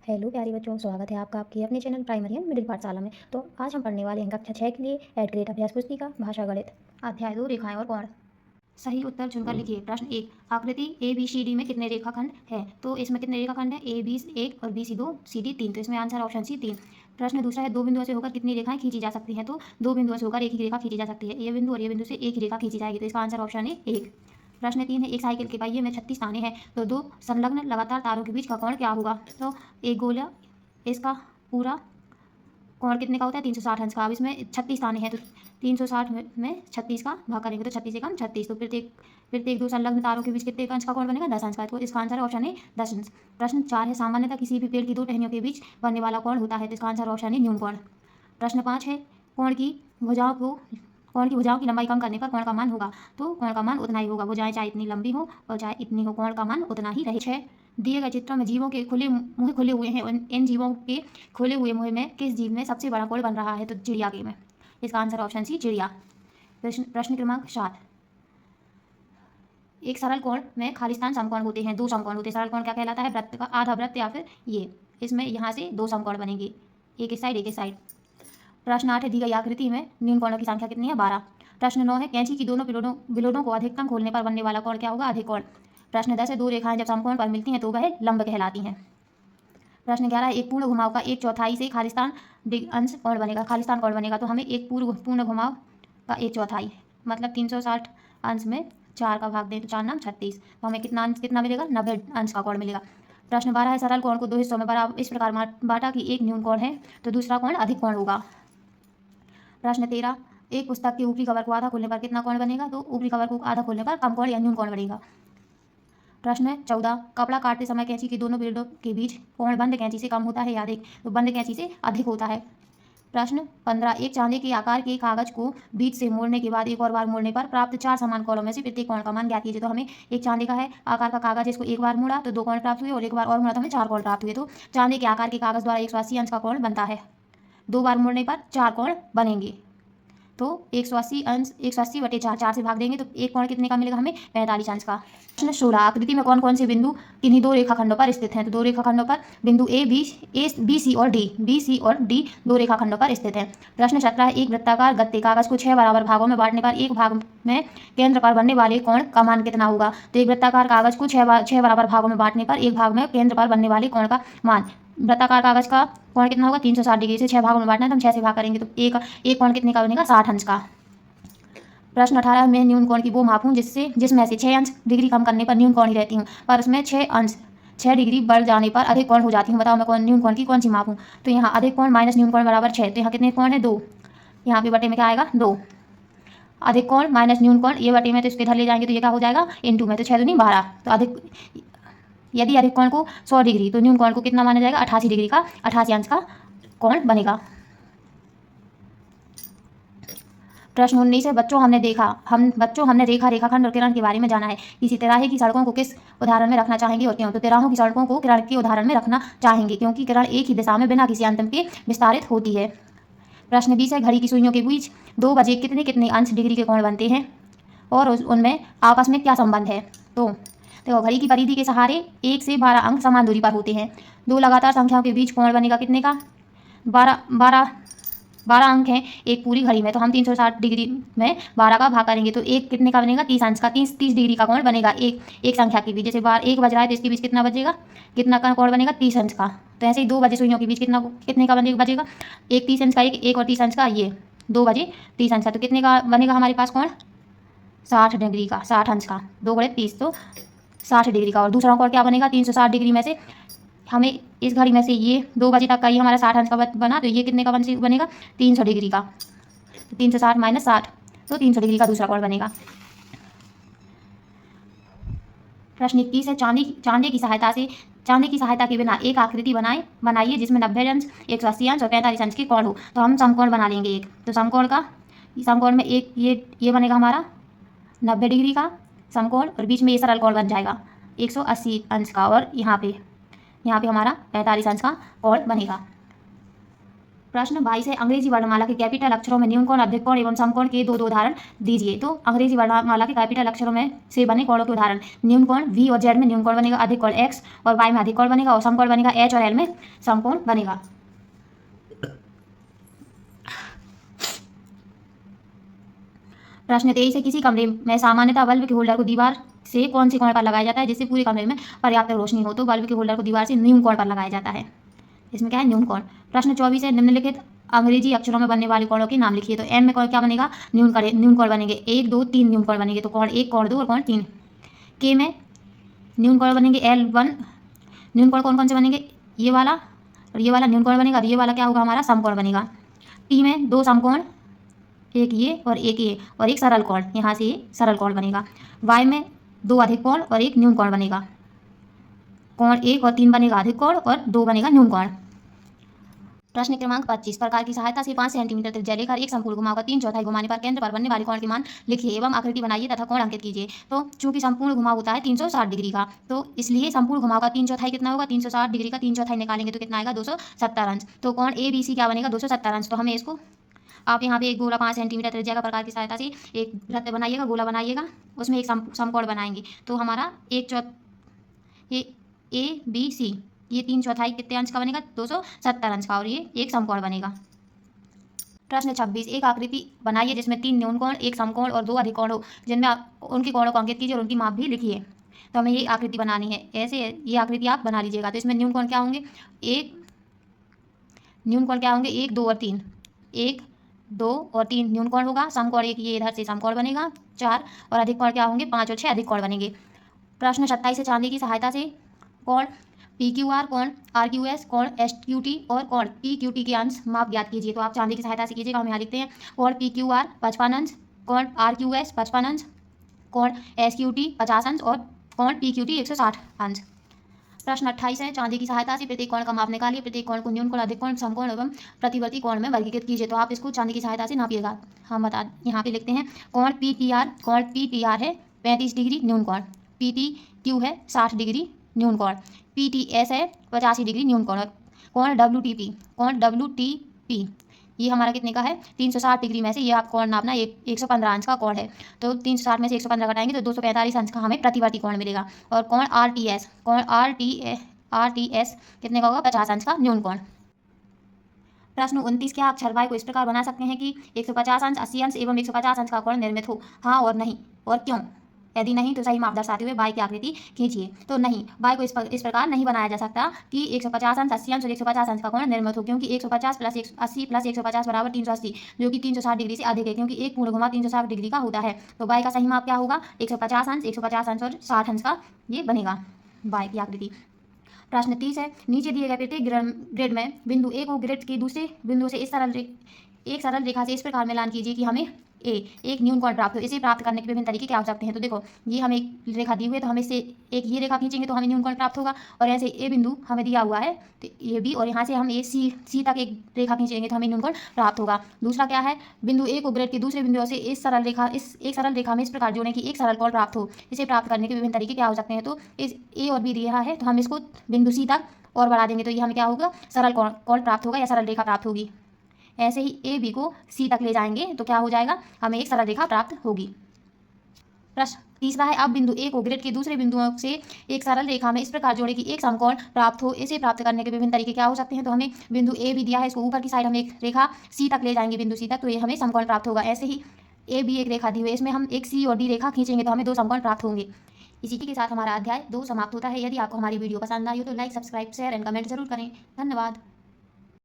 Hello प्यारे बच्चों, स्वागत है आपका आपके अपने चैनल प्राइमरी एंड मिडिल पाठशाला में। तो आज हम पढ़ने वाले हैं कक्षा 6 के लिए एड ग्रेड अभ्यास पुस्तिका भाषा गणित अध्याय 2 रेखाएं और कोण। सही उत्तर चुनकर लिखिए। प्रश्न 1, आकृति ए बी सी डी में कितने रेखाखंड हैं? तो इसमें कितने रेखाखंड हैं? ए बी 1 और बी सी 2, सी डी 3। तो इसमें आंसर ऑप्शन सी 3। प्रश्न दूसरा है, दो बिंदुओं से होकर कितनी रेखाएं खींची जा सकती हैं? तो दो बिंदुओं से होकर एक ही रेखा खींची जा सकती है। ये बिंदु और ये बिंदु से एक ही रेखा खींची जाएगी। तो इसका आंसर ऑप्शन है 1। प्रश्न 3 है, एक साइकिल के पहिए में 36 ताने हैं, तो दो संलग्न लगातार तारों के बीच का कोण क्या होगा? तो एक गोला, इसका पूरा कोण कितने का होता है? 360 अंश का। अब इसमें 36 ताने हैं, तो 360 में 36 का भाग करेंगे तो 36 एकम 36। तो प्रत्येक दो संलग्न तारों के बीच कितने अंश का कोण बनेगा? 10 अंश का। तो इसका आंसर ऑप्शन है 10 अंश। प्रश्न 4 है, सामान्यतः किसी भी पेड़ की दो टहनियों के बीच बनने वाला कोण होता है, तो इसका आंसर ऑप्शन है न्यून कोण। प्रश्न 5 है, कोण की भुजाओं की लंबाई कम करने पर कोण का मान होगा? तो कोण का मान उतना ही होगा, भुजाएं चाहे इतनी लंबी हो और चाहे इतनी हो, कोण का मान उतना ही रहे। 6, दिए गए चित्रों में जीवों के मुँह खुले हुए हैं, इन जीवों के खुले हुए मुँह में किस जीव में सबसे बड़ा कोण बन रहा है? तो चिड़िया के में। इसका आंसर ऑप्शन सी चिड़िया। प्रश्न क्रमांक 7, एक सरल कोण में खालिस्तान समकोण होते हैं, दो समकोण होते हैं। सरल कोण क्या कहलाता है? वृत्त का आधा वृत्त या फिर ये, इसमें यहाँ से दो समकोण बनेंगे, एक इस साइड एक इस साइड। प्रश्न 8 है, दी गई आकृति में न्यून कोणों की संख्या कितनी है? 12। प्रश्न 9 है, कैंची की दोनों बिलोडों को अधिकतम खोलने पर बनने वाला कोण क्या होगा? अधिक कोण। प्रश्न 10 है, दो रेखाएं जब समकोण पर मिलती हैं तो वह लंब कहलाती हैं। प्रश्न 11 है, एक पूर्ण घुमाव का एक चौथाई से खालिस्तान अंश कोण बनेगा, खालिस्तान कोण बनेगा। तो हमें एक पूर्ण घुमाव का एक चौथाई मतलब 360 अंश में 4 का भाग दें तो 4 नाम 36, तो हमें कितना मिलेगा? 90 अंश का कोण मिलेगा। प्रश्न 12 है, सरल कोण को दो हिस्सों में बराबर इस प्रकार बांटा कि एक न्यून कोण है तो दूसरा कोण अधिक कोण होगा। प्रश्न 13, एक पुस्तक के ऊपरी कवर को आधा खोलने पर कितना कोण बनेगा? तो ऊपरी कवर को आधा खोलने पर कम कोण या न्यून कोण बनेगा। प्रश्न 14, कपड़ा काटते समय कैंची के दोनों ब्लेडों के बीच कोण बंद कैंची से कम होता है या अधिक? तो बंद कैंची से अधिक होता है। प्रश्न 15, एक चांदी के आकार के कागज को बीच से मोड़ने के बाद एक और बार मोड़ने पर प्राप्त 4 समान कोणों में से प्रत्येक कोण का मान ज्ञात कीजिए। तो हमें एक चांदी का है आकार का कागज, इसको एक बार मोड़ा तो 2 कोण प्राप्त हुए और एक बार और मोड़ा तो हमें 4 कोण प्राप्त हुए। तो चांदी के आकार के कागज द्वारा 180 अंश का कोण बनता है, 2 बार मोड़ने पर 4 कोण बनेंगे। तो 180 अंश 180 बटे 4, 4 से भाग देंगे तो एक कोण कितने का मिलेगा? हमें 45 अंश का। प्रश्न 16, आकृति में कौन कौन से बिंदु किन्हीं दो रेखाखंडों पर स्थित हैं? तो दो रेखाखंडों पर बिंदु ए बी सी और डी दो रेखाखंडों पर स्थित हैं। प्रश्न 17, एक वृत्ताकार गत्ते कागज को 6 बराबर भागों में बांटने पर एक भाग में केंद्र पर बनने वाले कोण का मान कितना होगा? तो एक वृत्ताकार कागज को 6 बराबर भागों में बांटने पर एक भाग में केंद्र पर बनने वाले कोण का मान, वृत्ताकार कागज का कोण कितना होगा? 360 डिग्री से 6 भागों में बांटना है तो हम 6 से भाग करेंगे तो एक कोण कितने का बनेगा? 60 अंश का। प्रश्न 18, मैं न्यून कोण की वो मापूं जिसमें से 6 अंश डिग्री कम करने पर न्यून कोण ही रहती हूँ, पर उसमें 6 डिग्री बढ़ जाने पर अधिक कोण हो जाती हूँ। बताओ मैं न्यून कोण की कौन सी मापूं? तो यहाँ अधिक कोण माइनस न्यून कोण बराबर 6, तो यहाँ कितने कोण है? 2। यहाँ पे बटे में क्या आएगा? 2। अधिक कोण माइनस न्यून कोण, ये बटे में तो इसके इधर ले जाएंगे तो ये क्या हो जाएगा? इनटू में, तो 6 दूनी 12। तो यदि अधिक कोण को 100 डिग्री तो न्यून कोण को कितना माना जाएगा? 88 डिग्री का 88 अंश का कोण बनेगा। प्रश्न 19 है, बच्चों हमने रेखाखंड और किरण के बारे में जाना है। किसी तिराहे की सड़कों को किस उदाहरण में रखना चाहेंगे और क्यों? तो तिराहों की सड़कों को किरण के उदाहरण में रखना चाहेंगे क्योंकि किरण एक ही दिशा में बिना किसी अंतर के विस्तारित होती है। प्रश्न 20 है, घड़ी की सुइयों के बीच 2 बजे कितने कितने अंश डिग्री के कोण बनते हैं और उनमें आपस में क्या संबंध है? तो देखो, घड़ी की परिधि के सहारे 1 से 12 अंक समान दूरी पर होते हैं। दो लगातार संख्याओं के बीच कोण बनेगा कितने का? 12 अंक हैं एक पूरी घड़ी में, तो हम 360 डिग्री में 12 का भाग करेंगे तो एक कितने का बनेगा? 30 अंश का। 30 डिग्री का कोण बनेगा एक संख्या के बीच। जैसे 1 बज रहा है तो इसके बीच कितना बजेगा? कितना का कोण बनेगा? 30 अंश का। तो ऐसे ही 2 बजे सुइयों के बीच कितने का बजेगा? एक 30 अंश का, एक और 30 अंश का, ये 2 बजे 30 अंश का। तो कितने का बनेगा हमारे पास कोण? 60 डिग्री का, 60 अंश का। 2 बड़े 30 तो 60 डिग्री का। और दूसरा कोण क्या बनेगा? 360 डिग्री में से हमें इस घड़ी में से ये 2 बजे तक का ये हमारा 60 अंश का बना, तो ये कितने का बनेगा? 300 डिग्री का। तो 360 माइनस 60 तो 300 डिग्री का दूसरा कोण बनेगा। प्रश्न 21 है, चांदी की सहायता के बिना एक आकृति बनाइए जिसमें 90 अंश 180 अंश और 45 अंश के कोण हो। तो हम समकोण बना लेंगे एक। तो समकोण में एक ये बनेगा हमारा 90 डिग्री का समकोण और बीच में ये सरल कोण बन जाएगा 180 अंश का और यहाँ पे हमारा 45 अंश का कोण बनेगा। प्रश्न 22 है, अंग्रेजी वर्णमाला के कैपिटल अक्षरों में न्यून कोण, अधिक कोण एवं समकोण के दो उदाहरण दीजिए। तो अंग्रेजी वर्णमाला के कैपिटल अक्षरों में से बने कोणों के उदाहरण, न्यून कोण V और Z में न्यून कोण बनेगा, अधिक कोण X और Y में अधिक कोण बनेगा और समकोण बनेगा H और L में समकोण बनेगा। प्रश्न 23 है, किसी कमरे में सामान्यतः बल्ब के होल्डर को दीवार से कौन से कोण पर लगाया जाता है जिससे पूरे कमरे में पर्याप्त रोशनी हो? तो बल्ब के होल्डर को दीवार से न्यून कोण पर लगाया जाता है। इसमें क्या है? न्यून कोण। प्रश्न 24 है, निम्नलिखित अंग्रेजी अक्षरों में बनने वाले कोणों के नाम लिखिए। तो M में कोण क्या बनेगा? न्यून कोण बनेंगे, 1 2 3 न्यून कोण बनेंगे। तो कोण 1, कोण 2 और कोण 3। K में न्यून कोण बनेंगे L1। न्यून कोण कौन कौन से बनेंगे? ये वाला और ये वाला न्यून कोण बनेगा और ये वाला क्या होगा? हमारा समकोण बनेगा। T में 2 समकोण, एक ये और एक ये और एक सरल कोण, यहाँ से ये सरल कोण बनेगा। Y में 2 अधिक कोण और एक न्यून कोण बनेगा। कोण 1 और 3 बनेगा अधिक कोण और 2 बनेगा न्यून कोण। प्रश्न क्रमांक 25, प्रकार की सहायता से 5 सेंटीमीटर त्रिज्या लेकर एक संपूर्ण घुमावकर 3/4 घुमाने पर केंद्र पर बनने वाले कोण के मान लिखिए एवं आकृति बनाइए तथा कोण अंकित कीजिए। तो चूंकि संपूर्ण घुमाव होता है 360 डिग्री का, तो इसलिए संपूर्ण घुमाव का 3/4 कितना होगा? 360 डिग्री का 3/4 निकालेंगे तो कितना आएगा? 270 अंश। तो कोण ABC क्या बनेगा? 270 अंश। तो हमें इसको, आप यहाँ पे एक गोला 5 सेंटीमीटर त्रिज्या का प्रकार की सहायता से एक वृत्त बनाइएगा, गोला बनाइएगा, उसमें एक समकोण बनाएंगे। तो हमारा ABC ये 3/4 कितने अंश का बनेगा? 270 अंश का, और ये एक समकोण बनेगा। प्रश्न 26, एक आकृति बनाइए जिसमें 3 न्यून कोण, एक समकोण और 2 अधिक कोण हो, जिनमें उनके कोणों को अंकित कीजिए और उनकी माप भी लिखिए। तो हमें ये आकृति बनानी है, ऐसे ये आकृति आप बना लीजिएगा। तो इसमें न्यून कोण क्या होंगे? न्यून कोण क्या होंगे? 1 2 और 3, 1 2 और 3 न्यून कोण होगा। समकोण एक ये इधर से समकोण बनेगा 4 और अधिक कोण क्या होंगे? 5 और 6 अधिक कोण बनेंगे। प्रश्न 27 है, चांदी की सहायता से कोण PQR, कोण RQS, कोण SQT और कोण PQT के अंश माप ज्ञात कीजिए। तो आप चांदी की सहायता से कीजिएगा। हम यहाँ लिखते हैं कोण PQR 55 अंश, कोण RQS 55 अंश, कोण SQT 50 अंश और कोण PQT 160 अंश। प्रश्न 28 है, चांदी की सहायता से प्रत्येक कोण का माप निकालिए। प्रत्येक कोण को न्यून कोण, अधिक कोण, समकोण एवं प्रतिवर्ती कोण में वर्गीकृत कीजिए। तो आप इसको चांदी की सहायता से नापिएगा। हम यहाँ पे लिखते हैं कोण PTR है 35 डिग्री न्यून कोण, PTQ है 60 डिग्री न्यून कोण, PTS है 85 डिग्री न्यून कोण, कोण WTP ये हमारा कितने का है? 360 डिग्री में से ये आप कोण नापना 115 अंश का कोण है। तो 360 में से 115 घटाएंगे तो 245 अंश का हमें प्रतिवर्ती कोण मिलेगा। और कोण RTS कितने का होगा? 50 अंश का न्यून कोण। प्रश्न 29, क्या अक्षर Y को इस प्रकार बना सकते हैं कि 150 अंश, 80 अंश एवं 150 अंश का कोण निर्मित हो? हाँ और नहीं, और क्यों? यदि नहीं तो सही माप दर्शाते हुए Y की आकृति खींचिए। तो नहीं, Y को इस प्रकार नहीं बनाया जा सकता कि 150 अंश, 80 अंश और 150 अंश का कोण निर्मित हो, क्योंकि 150 प्लस 80 प्लस 150 बराबर 380, जो कि 360 डिग्री से अधिक है, क्योंकि एक पूर्ण घुमाव 360 डिग्री का होता है। तो Y का सही माप क्या होगा? 150 अंश, 150 अंश और 60 अंश का ये बनेगा Y की आकृति। प्रश्न 30 है, नीचे दिए गए प्रत्येक ग्रिड में बिंदु A को ग्रिड के दूसरे बिंदु से एक सरल रेखा से इस प्रकार मिलान कीजिए कि हमें एक न्यून कोण प्राप्त हो। इसे प्राप्त करने के विभिन्न तरीके क्या हो सकते हैं? तो देखो, ये हमें एक रेखा दी हुई है, तो हम इससे एक ये रेखा खींचेंगे तो हमें न्यून कोण प्राप्त होगा। और ऐसे A बिंदु हमें दिया हुआ है तो ये भी, और यहाँ से हम C तक एक रेखा खींचेंगे तो हमें न्यून कोण प्राप्त होगा। दूसरा क्या है? बिंदु A को ग्रिड के दूसरे बिंदुओं से एक सरल रेखा में इस प्रकार जोड़ें कि एक सरल कोण प्राप्त हो। इसे प्राप्त करने के विभिन्न तरीके क्या हो सकते हैं? तो इस A और B दिया है तो हम इसको बिंदु C तक और बढ़ा देंगे तो ये हमें क्या होगा? सरल कोण प्राप्त होगा या सरल रेखा प्राप्त होगी। ऐसे ही A B को C तक ले जाएंगे तो क्या हो जाएगा? हमें एक सरल रेखा प्राप्त होगी। प्रश्न तीसरा है, अब बिंदु A को ग्रिड के दूसरे बिंदुओं से एक सरल रेखा में इस प्रकार जोड़े कि एक समकोण प्राप्त हो। इसे प्राप्त करने के विभिन्न तरीके क्या हो सकते हैं? तो हमें बिंदु A भी दिया है, इसको ऊपर की साइड हम एक रेखा C तक ले जाएंगे, बिंदु C तक, तो ये हमें समकोण प्राप्त होगा। ऐसे ही A B एक रेखा दी हुई है, इसमें हम एक C और D रेखा खींचेंगे तो हमें 2 समकोण प्राप्त होंगे। इसी के साथ हमारा अध्याय 2 समाप्त होता है। यदि आपको हमारी वीडियो पसंद आई हो तो like, subscribe, share and comment जरूर करें। धन्यवाद।